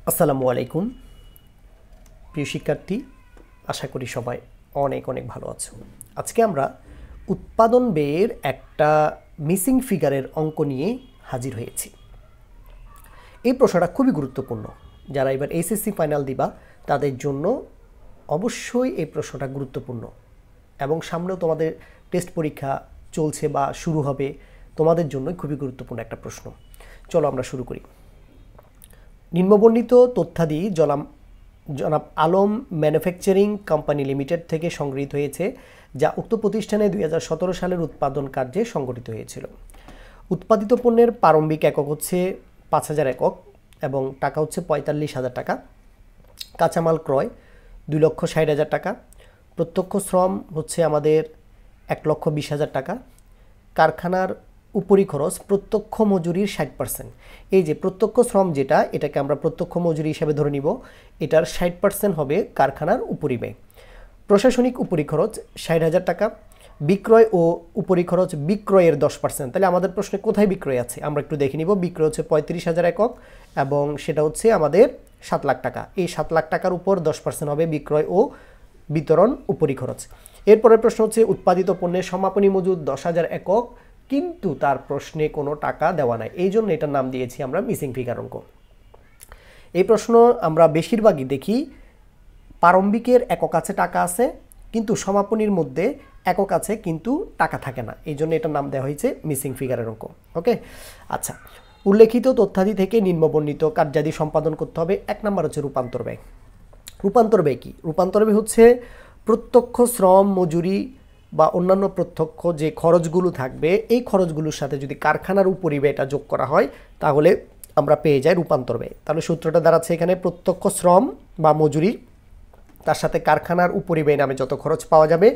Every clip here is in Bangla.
আসসালামু আলাইকুম প্রিয় শিক্ষার্থী, আশা করি সবাই অনেক অনেক ভালো আছো। আজকে আমরা উৎপাদন ব্যয়ের একটা মিসিং ফিগারের অঙ্ক নিয়ে হাজির হয়েছি। এই প্রশ্নটা খুবই গুরুত্বপূর্ণ। যারা এবার এইচএসসি ফাইনাল দিবা তাদের জন্য অবশ্যই এই প্রশ্নটা গুরুত্বপূর্ণ, এবং সামনেও তোমাদের টেস্ট পরীক্ষা চলছে বা শুরু হবে, তোমাদের জন্যই খুবই গুরুত্বপূর্ণ একটা প্রশ্ন। চলো আমরা শুরু করি। নিম্নবর্ণিত তথ্যাদি জনাব আলম ম্যানুফ্যাকচারিং কোম্পানি লিমিটেড থেকে সংগৃহীত হয়েছে, যা উক্ত প্রতিষ্ঠানে 2017 সালের উৎপাদন কার্যে সংগঠিত হয়েছিল। উৎপাদিত পণ্যের প্রারম্ভিক একক হচ্ছে 5000 একক এবং টাকা হচ্ছে 45,000 টাকা। কাঁচামাল ক্রয় 2,60,000 টাকা। প্রত্যক্ষ শ্রম হচ্ছে আমাদের 1,20,000 টাকা। কারখানার উপরি খরচ প্রত্যক্ষ মজুরির 60%। এই যে প্রত্যক্ষ শ্রম যেটা, এটাকে আমরা প্রত্যক্ষ মজুরি হিসাবে ধরে নিব, এটার 60% হবে কারখানার উপরি ব্যয়। প্রশাসনিক উপরি খরচ 60,000 টাকা। বিক্রয় ও উপরি খরচ বিক্রয়ের 10%। তাহলে আমাদের প্রশ্নে কোথায় বিক্রয় আছে আমরা একটু দেখে নিব। বিক্রয় হচ্ছে 35,000 একক এবং সেটা হচ্ছে আমাদের 7 লাখ টাকা। এই 7 লাখ টাকার উপর 10% হবে বিক্রয় ও বিতরণ উপরি খরচ। এরপরের প্রশ্ন হচ্ছে উৎপাদিত পণ্যের সমাপনী মজুদ 10,000 একক, কিন্তু তার প্রশ্নে কোনো টাকা দেওয়া নাই, এই জন্য এটার নাম দিয়েছি আমরা মিসিং ফিগার অঙ্ক। এই প্রশ্ন আমরা বেশিরভাগই দেখি প্রারম্ভিকের একক আছে, টাকা আছে, কিন্তু সমাপনীর মধ্যে একক আছে কিন্তু টাকা থাকে না, এই জন্য এটার নাম দেওয়া হয়েছে মিসিং ফিগারের অঙ্ক। ওকে, আচ্ছা। উল্লেখিত তথ্যাদি থেকে নিম্নবর্ণিত কার্যাদি সম্পাদন করতে হবে। 1 নম্বর হচ্ছে রূপান্তর ব্যয়। রূপান্তর ব্যয় কি? রূপান্তর ব্যয় হচ্ছে প্রত্যক্ষ শ্রম, মজুরি বা অন্যান্য প্রত্যক্ষ যে খরচগুলো থাকবে, এই খরচগুলোর সাথে যদি কারখানার উপরি ব্যয়টা যোগ করা হয় তাহলে আমরা পেয়ে যাই রূপান্তর ব্যয়। তাহলে সূত্রটা দাঁড়াচ্ছে এখানে প্রত্যক্ষ শ্রম বা মজুরি, তার সাথে কারখানার উপরি ব্যয় নামে যত খরচ পাওয়া যাবে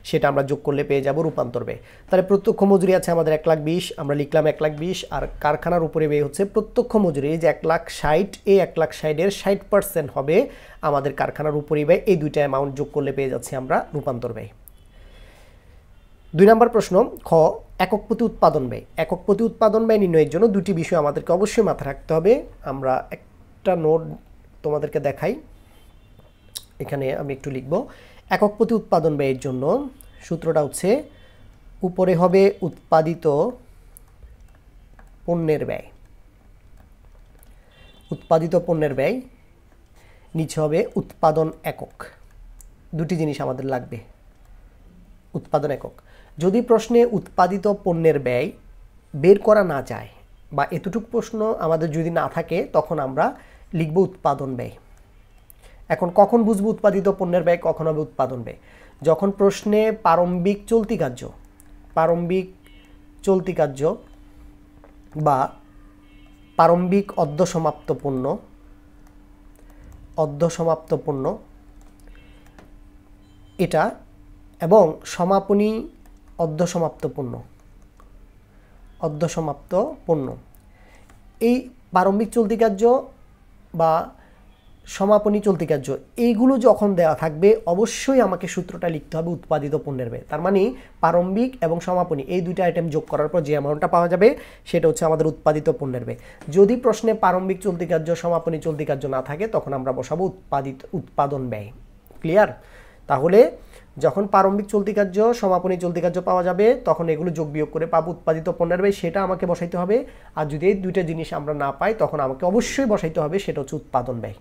সেটা আমরা যোগ করলে পেয়ে যাব রূপান্তর ব্যয়। তাহলে প্রত্যক্ষ মজুরি আছে আমাদের 1,20,000, আমরা লিখলাম 1,20,000, আর কারখানার উপরি ব্যয় হচ্ছে প্রত্যক্ষ মজুরি, এই যে 1,60,000, এই 1,60,000-এর 60% হবে আমাদের কারখানার উপরি ব্যয়। এই দুইটা অ্যামাউন্ট যোগ করলে পেয়ে যাচ্ছি আমরা রূপান্তর ব্যয়। 2 নম্বর প্রশ্ন খ, একক প্রতি উৎপাদন ব্যয়। একক প্রতি উৎপাদন ব্যয় নির্ণয়ের জন্য দুটি বিষয় আমাদেরকে অবশ্যই মাথায় রাখতে হবে। আমরা একটা নোট তোমাদেরকে দেখাই, এখানে আমি একটু লিখব। একক প্রতি উৎপাদন ব্যয়ের জন্য সূত্রটা হচ্ছে উপরে হবে উৎপাদিত পণ্যের ব্যয়, উৎপাদিত পণ্যের ব্যয়, নিচে হবে উৎপাদন একক। দুটি জিনিস আমাদের লাগবে, উৎপাদন একক। যদি প্রশ্নে উৎপাদিত পণ্যের ব্যয় বের করা না যায় বা এতটুকু প্রশ্ন আমাদের যদি না থাকে, তখন আমরা লিখব উৎপাদন ব্যয়। এখন কখন বুঝবো উৎপাদিত পণ্যের ব্যয় কখন হবে উৎপাদন ব্যয়? যখন প্রশ্নে প্রারম্ভিক চলতি কার্য বা প্রারম্ভিক অর্ধসমাপ্ত পণ্য এটা এবং সমাপনী অর্ধসমাপ্ত পণ্য, এই প্রারম্ভিক চলতি কার্য বা সমাপনী চলতি কার্য এইগুলো যখন দেওয়া থাকবে, অবশ্যই আমাকে সূত্রটা লিখতে হবে উৎপাদিত পণ্যের ব্যয়। তার মানে প্রারম্ভিক এবং সমাপনী এই দুইটা আইটেম যোগ করার পর যে অ্যামাউন্টটা পাওয়া যাবে সেটা হচ্ছে আমাদের উৎপাদিত পণ্যের ব্যয়। যদি প্রশ্নে প্রারম্ভিক চলতি কার্য, সমাপনী চলতি কার্য না থাকে, তখন আমরা বসাবো উৎপাদন ব্যয়। ক্লিয়ার? তাহলে যখন প্রারম্ভিক চলতি কার্য, সমাপনী চলতি কার্য পাওয়া যাবে, তখন এগুলো যোগ বিয়োগ করে পাবো উৎপাদিত পণ্যের ব্যয়, সেটা আমাকে বসাইতে হবে। আর যদি এই দুইটা জিনিস আমরা না পাই, তখন আমাকে অবশ্যই বসাইতে হবে সেটা হচ্ছে উৎপাদন ব্যয়।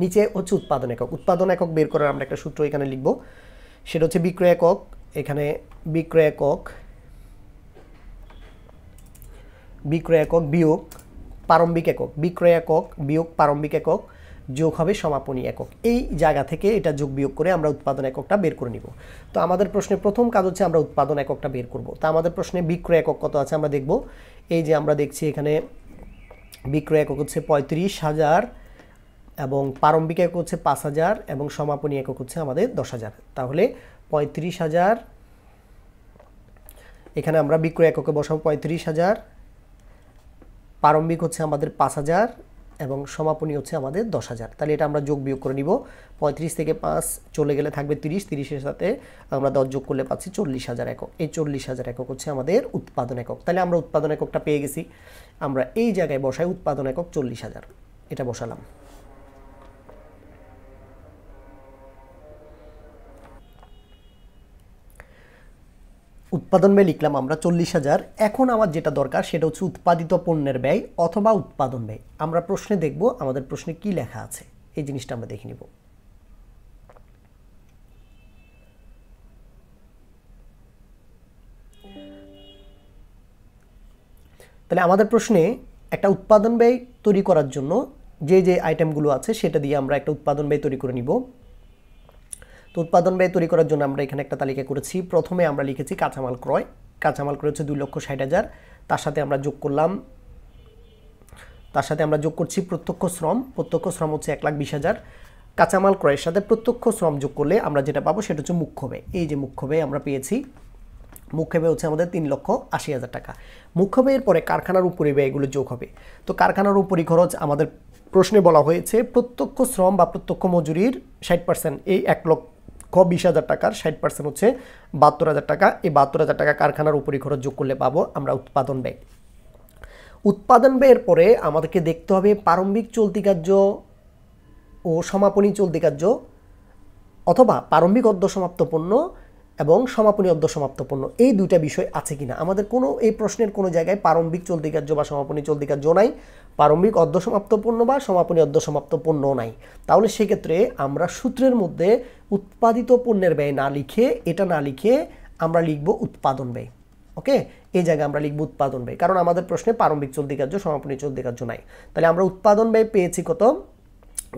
নিচে হচ্ছে উৎপাদন একক। উৎপাদন একক বের করার আমরা একটা সূত্র এখানে লিখব, সেটা হচ্ছে বিক্রয় একক। এখানে বিক্রয় একক বিয়োগ প্রারম্ভিক একক, বিক্রয় একক বিয়োগ প্রারম্ভিক একক যোগ হবে সমাপনী একক। এই জায়গা থেকে এটা যোগ বিয়োগ করে আমরা উৎপাদন এককটা বের করে নিব। তো আমাদের প্রশ্নে প্রথম কাজ হচ্ছে আমরা উৎপাদন এককটা বের করব। তা আমাদের প্রশ্নে বিক্রয় একক কত আছে আমরা দেখব। এই যে আমরা দেখছি এখানে বিক্রয় একক হচ্ছে 35,000 এবং প্রারম্ভিক একক হচ্ছে 5,000 এবং সমাপনী একক হচ্ছে আমাদের 10,000। তাহলে 35,000, এখানে আমরা বিক্রয় এককে বসাবো 35,000, প্রারম্ভিক হচ্ছে আমাদের 5,000 এবং সমাপনী হচ্ছে আমাদের 10,000। তাহলে এটা আমরা যোগ বিয়োগ করে নিব। 35 থেকে 5 চলে গেলে থাকবে 30, 30-এর সাথে আমরা 10 যোগ করলে পাচ্ছি 40,000 একক। এই 40,000 একক হচ্ছে আমাদের উৎপাদন একক। তাহলে আমরা উৎপাদন এককটা পেয়ে গেছি। আমরা এই জায়গায় বসাই উৎপাদন একক 40,000। এটা বসালাম। উৎপাদন ব্যয় লিখলাম আমরা 40,000। এখন আমার যেটা দরকার সেটা হচ্ছে উৎপাদিত পণ্যের ব্যয় অথবা উৎপাদন ব্যয়। আমরা প্রশ্নে দেখব আমাদের প্রশ্নে কি লেখা আছে, এই জিনিসটা আমরা দেখে নিব। তাহলে আমাদের প্রশ্নে একটা উৎপাদন ব্যয় তৈরি করার জন্য যে যে আইটেমগুলো আছে সেটা দিয়ে আমরা একটা উৎপাদন ব্যয় তৈরি করে নিব। তো উৎপাদন ব্যয় তৈরি করার জন্য আমরা এখানে একটা তালিকা করেছি। প্রথমে আমরা লিখেছি কাঁচামাল ক্রয়। কাঁচামাল ক্রয় হচ্ছে 2,60,000। তার সাথে আমরা যোগ করছি প্রত্যক্ষ শ্রম। প্রত্যক্ষ শ্রম হচ্ছে 1,20,000। কাঁচামাল ক্রয়ের সাথে প্রত্যক্ষ শ্রম যোগ করলে আমরা যেটা পাবো সেটা হচ্ছে মুখ্য ব্যয়। এই যে মুখ্য ব্যয় আমরা পেয়েছি, মুখ্য ব্যয় হচ্ছে আমাদের 3,80,000 টাকা। মুখ্য ব্যয়ের পরে কারখানার উপরি ব্যয়গুলো যোগ হবে। তো কারখানার উপরি খরচ আমাদের প্রশ্নে বলা হয়েছে প্রত্যক্ষ শ্রম বা প্রত্যক্ষ মজুরির 60%, এই 1,20,000 টাকার 60% হচ্ছে 72,000 টাকা। এই 72,000 টাকা কারখানার উপরি খরচ যোগ করলে পাবো আমরা উৎপাদন ব্যয়। উৎপাদন ব্যয়ের পরে আমাদেরকে দেখতে হবে প্রারম্ভিক চলতি কার্য ও সমাপনী চলতি কার্য অথবা প্রারম্ভিক অর্ধসমাপ্ত পণ্য এবং সমাপনী অর্ধসমাপ্ত পণ্য, এই দুইটা বিষয় আছে কিনা। আমাদের কোনো এই প্রশ্নের কোনো জায়গায় প্রারম্ভিক চলতি কার্য বা সমাপনী চলতি কার্য নাই, প্রারম্ভিক অর্ধসমাপ্ত পণ্য বা সমাপনী অর্ধসমাপ্ত পণ্য নাই। তাহলে সেক্ষেত্রে আমরা সূত্রের মধ্যে উৎপাদিত পণ্যের ব্যয় না লিখে, এটা না লিখে আমরা লিখব উৎপাদন ব্যয়। ওকে, এই জায়গায় আমরা লিখব উৎপাদন ব্যয়, কারণ আমাদের প্রশ্নে প্রারম্ভিক চলতি কার্য সমাপনী চলতি কার্য নাই। তাহলে আমরা উৎপাদন ব্যয় পেয়েছি কত?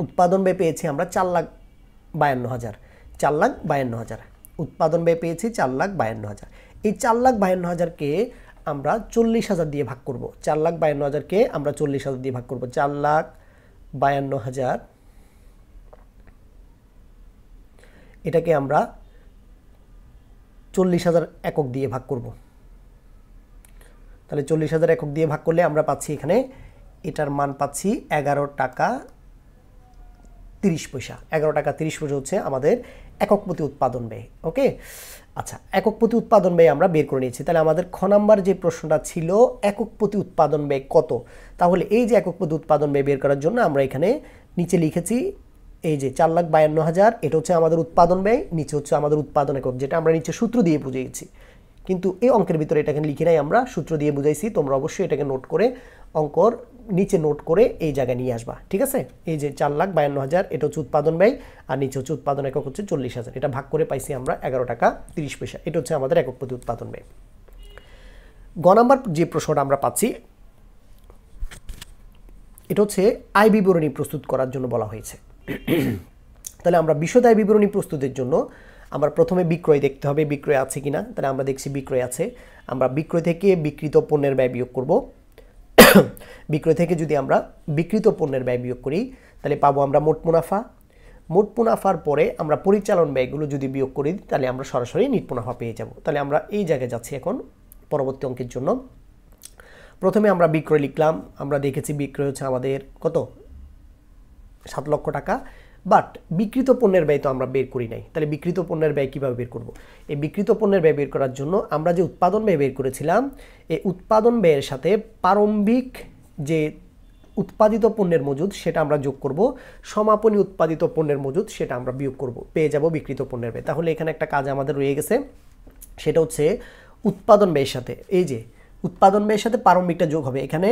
উৎপাদন ব্যয় পেয়েছি আমরা 4,52,000। 4,52,000 উৎপাদন ব্যয় পেয়েছি 4,52,000। এই 4,52,000কে আমরা 40,000 দিয়ে ভাগ করব। 4,52,000কে আমরা 40,000 দিয়ে ভাগ করব। 4,52,000 এটাকে আমরা 40,000 একক দিয়ে ভাগ করব। তাহলে 40,000 একক দিয়ে ভাগ করলে আমরা পাচ্ছি এখানে এটার মান পাচ্ছি 11 টাকা 30 পয়সা। 11 টাকা 30 পয়সা হচ্ছে আমাদের একক প্রতি উৎপাদন ব্যয়। ওকে, আচ্ছা, একক প্রতি উৎপাদন ব্যয় আমরা বের করে নিয়েছি। তাহলে আমাদের খ নাম্বার যে প্রশ্নটা ছিল একক প্রতি উৎপাদন ব্যয় কত, তাহলে এই যে একক প্রতি উৎপাদন ব্যয় বের করার জন্য আমরা এখানে নিচে লিখেছি এই যে 4,52,000, এটা হচ্ছে আমাদের উৎপাদন ব্যয়, নিচে হচ্ছে আমাদের উৎপাদন একক, যেটা আমরা নিচে সূত্র দিয়ে বুঝিয়েছি। কিন্তু এই অঙ্কের ভিতরে এটাকে লিখে নাই, আমরা সূত্র দিয়ে বুঝাইছি। তোমরা অবশ্যই এটাকে নোট করে অঙ্কর নিচে নোট করে এই জায়গায় নিয়ে আসবা, ঠিক আছে? এই যে 4,52,000 এটা হচ্ছে উৎপাদন ব্যয়, আর নিচে হচ্ছে উৎপাদন একক হচ্ছে 40,000। এটা ভাগ করে পাইছি আমরা 11 টাকা 30 পয়সা। এটা হচ্ছে আমাদের একক প্রতি উৎপাদন ব্যয়। গ নাম্বার যে প্রশ্নটা আমরা পাচ্ছি এটা হচ্ছে আয় বিবরণী প্রস্তুত করার জন্য বলা হয়েছে। তাহলে আমরা বিশদ আয় বিবরণী প্রস্তুতের জন্য আমরা প্রথমে বিক্রয় দেখতে হবে, বিক্রয় আছে কিনা। তাহলে আমরা দেখছি বিক্রয় আছে। আমরা বিক্রয় থেকে বিক্রিত পণ্যের ব্যয় বিয়োগ করব। বিক্রয় থেকে যদি আমরা বিক্রিত পণ্যের ব্যয় বিয়োগ করি তাহলে পাবো আমরা মোট মুনাফা। মোট মুনাফার পরে আমরা পরিচালন ব্যয়গুলো যদি বিয়োগ করি তাহলে আমরা সরাসরি নিট মুনাফা পেয়ে যাব। তাহলে আমরা এই জায়গায় যাচ্ছি এখন পরবর্তী অঙ্কের জন্য। প্রথমে আমরা বিক্রয় লিখলাম। আমরা দেখেছি বিক্রয় হচ্ছে আমাদের কত, 7 লক্ষ টাকা। বাট বিক্রিত পণ্যের ব্যয় তো আমরা বের করি নাই। তাহলে বিক্রিত পণ্যের ব্যয় কীভাবে বের করব? এই বিক্রিত পণ্যের ব্যয় বের করার জন্য আমরা যে উৎপাদন ব্যয় বের করেছিলাম, এই উৎপাদন ব্যয়ের সাথে প্রারম্ভিক যে উৎপাদিত পণ্যের মজুদ সেটা আমরা যোগ করব, সমাপনী উৎপাদিত পণ্যের মজুদ সেটা আমরা বিয়োগ করব, পেয়ে যাব বিক্রিত পণ্যের ব্যয়। তাহলে এখানে একটা কাজ আমাদের রয়ে গেছে, সেটা হচ্ছে উৎপাদন ব্যয়ের সাথে এই যে উৎপাদন ব্যয়ের সাথে প্রারম্ভিকটা যোগ হবে। এখানে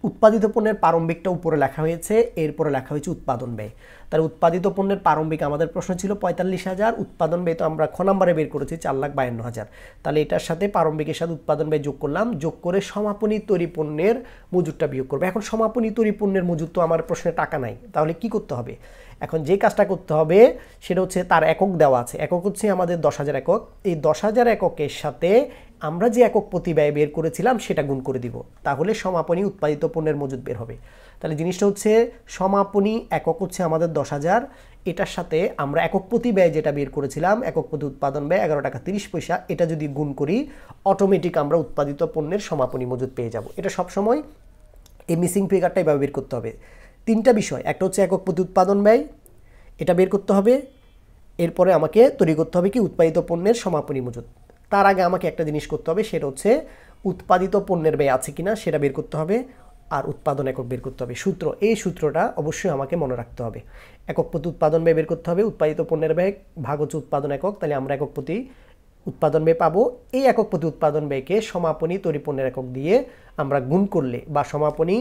উৎপাদিত পণ্যের প্রারম্ভিকটা উপরে লেখা হয়েছে, এরপরে লেখা হয়েছে উৎপাদন ব্যয়। তার উৎপাদিত পণ্যের প্রারম্ভিক আমাদের প্রশ্ন ছিল 45,000, উৎপাদন ব্যয় তো আমরা খ নম্বরে বের করেছি 4,52,000। তাহলে এটার সাথে প্রারম্ভিকের সাথে উৎপাদন ব্যয় যোগ করলাম, যোগ করে সমাপনী তৈরি পণ্যের মজুদটা বিয়োগ করবো। এখন সমাপনী তৈরি পণ্যের মজুদ তো আমার প্রশ্নে টাকা নাই, তাহলে কি করতে হবে? এখন যে কাজটা করতে হবে সেটা হচ্ছে তার একক দেওয়া আছে, একক হচ্ছে আমাদের 10,000 একক। এই 10,000 এককের সাথে আমরা যে একক প্রতি ব্যয় বের করেছিলাম সেটা গুণ করে দিব, তাহলে সমাপনী উৎপাদিত পণ্যের মজুদ বের হবে। তাহলে জিনিসটা হচ্ছে সমাপনী একক হচ্ছে আমাদের 10,000, এটার সাথে আমরা একক প্রতি ব্যয় যেটা বের করেছিলাম একক প্রতি উৎপাদন ব্যয় 11 টাকা 30 পয়সা, এটা যদি গুণ করি অটোমেটিক আমরা উৎপাদিত পণ্যের সমাপনী মজুদ পেয়ে যাব। এটা সবসময় এই মিসিং ফিগারটা এভাবে বের করতে হবে। তিনটা বিষয়, একটা হচ্ছে একক প্রতি উৎপাদন ব্যয়, এটা বের করতে হবে। এরপরে আমাকে তৈরি করতে হবে কি উৎপাদিত পণ্যের সমাপনী মজুদ। তার আগে আমাকে একটা জিনিস করতে হবে, সেটা হচ্ছে উৎপাদিত পণ্যের ব্যয় আছে কিনা সেটা বের করতে হবে। আর উৎপাদন একক বের করতে হবে। সূত্র, এই সূত্রটা অবশ্যই আমাকে মনে রাখতে হবে। একক প্রতি উৎপাদন ব্যয় বের করতে হবে, উৎপাদিত পণ্যের ব্যয় ভাগ হচ্ছে উৎপাদন একক, তাহলে আমরা একক প্রতি উৎপাদন ব্যয় পাবো। এই একক প্রতি উৎপাদন ব্যয়কে সমাপনী তৈরি পণ্যের একক দিয়ে আমরা গুণ করলে বা সমাপনী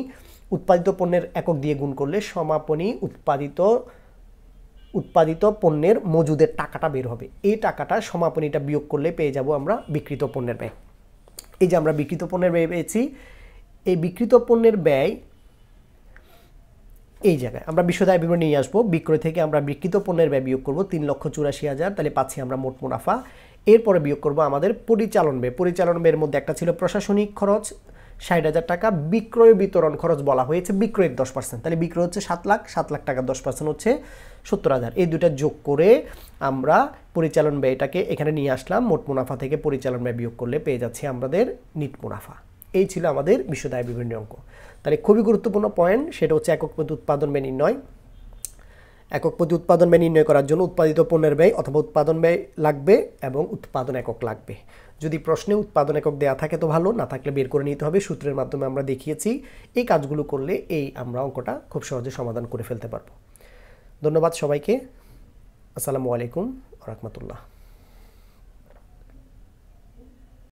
উৎপাদিত পণ্যের একক দিয়ে গুণ করলে সমাপনী উৎপাদিত পণ্যের মজুদের টাকাটা বের হবে। এই টাকাটা সমাপনীটা বিয়োগ করলে পেয়ে যাব আমরা বিক্রিত পণ্যের ব্যয়। এই যে আমরা বিক্রিত পণ্যের ব্যয় পেয়েছি, এই বিক্রিত পণ্যের ব্যয় এই জায়গায় আমরা বিশদ বিবরণ নিয়ে আসবো। বিক্রয় থেকে আমরা বিক্রিত পণ্যের ব্যয় বিয়োগ করবো 3,84,000, তাহলে পাচ্ছি আমরা মোট মুনাফা। এরপরে বিয়োগ করবো আমাদের পরিচালন ব্যয়। পরিচালন ব্যয়ের মধ্যে একটা ছিল প্রশাসনিক খরচ 60,000 টাকা, বিক্রয় বিতরণ খরচ বলা হয়েছে বিক্রয়ের 10%, তাহলে বিক্রয় হচ্ছে 7 লাখ, 7 লাখ টাকা 10% হচ্ছে 70,000। এই দুটা যোগ করে আমরা পরিচালন ব্যয়টাকে এখানে নিয়ে আসলাম। মোট মুনাফা থেকে পরিচালন ব্যয় বিয়োগ করলে পেয়ে যাচ্ছি আমাদের নিট মুনাফা। এই ছিল আমাদের বিশদ আয় বিবরণী অঙ্ক। তাহলে খুবই গুরুত্বপূর্ণ পয়েন্ট, সেটা হচ্ছে একক প্রতি উৎপাদন ব্যয় নির্ণয়। একক প্রতি উৎপাদন ব্যয় নির্ণয় করার জন্য উৎপাদিত পণ্যের ব্যয় অথবা উৎপাদন ব্যয় লাগবে এবং উৎপাদন একক লাগবে। যদি প্রশ্নে উৎপাদন একক দেওয়া থাকে তো ভালো, না থাকলে বের করে নিতে হবে। সূত্রের মাধ্যমে আমরা দেখিয়েছি। এই কাজগুলো করলে আমরা অঙ্কটা খুব সহজে সমাধান করে ফেলতে পারবো। ধন্যবাদ সবাইকে। আসসালামু আলাইকুম ওয়া রাহমাতুল্লাহ।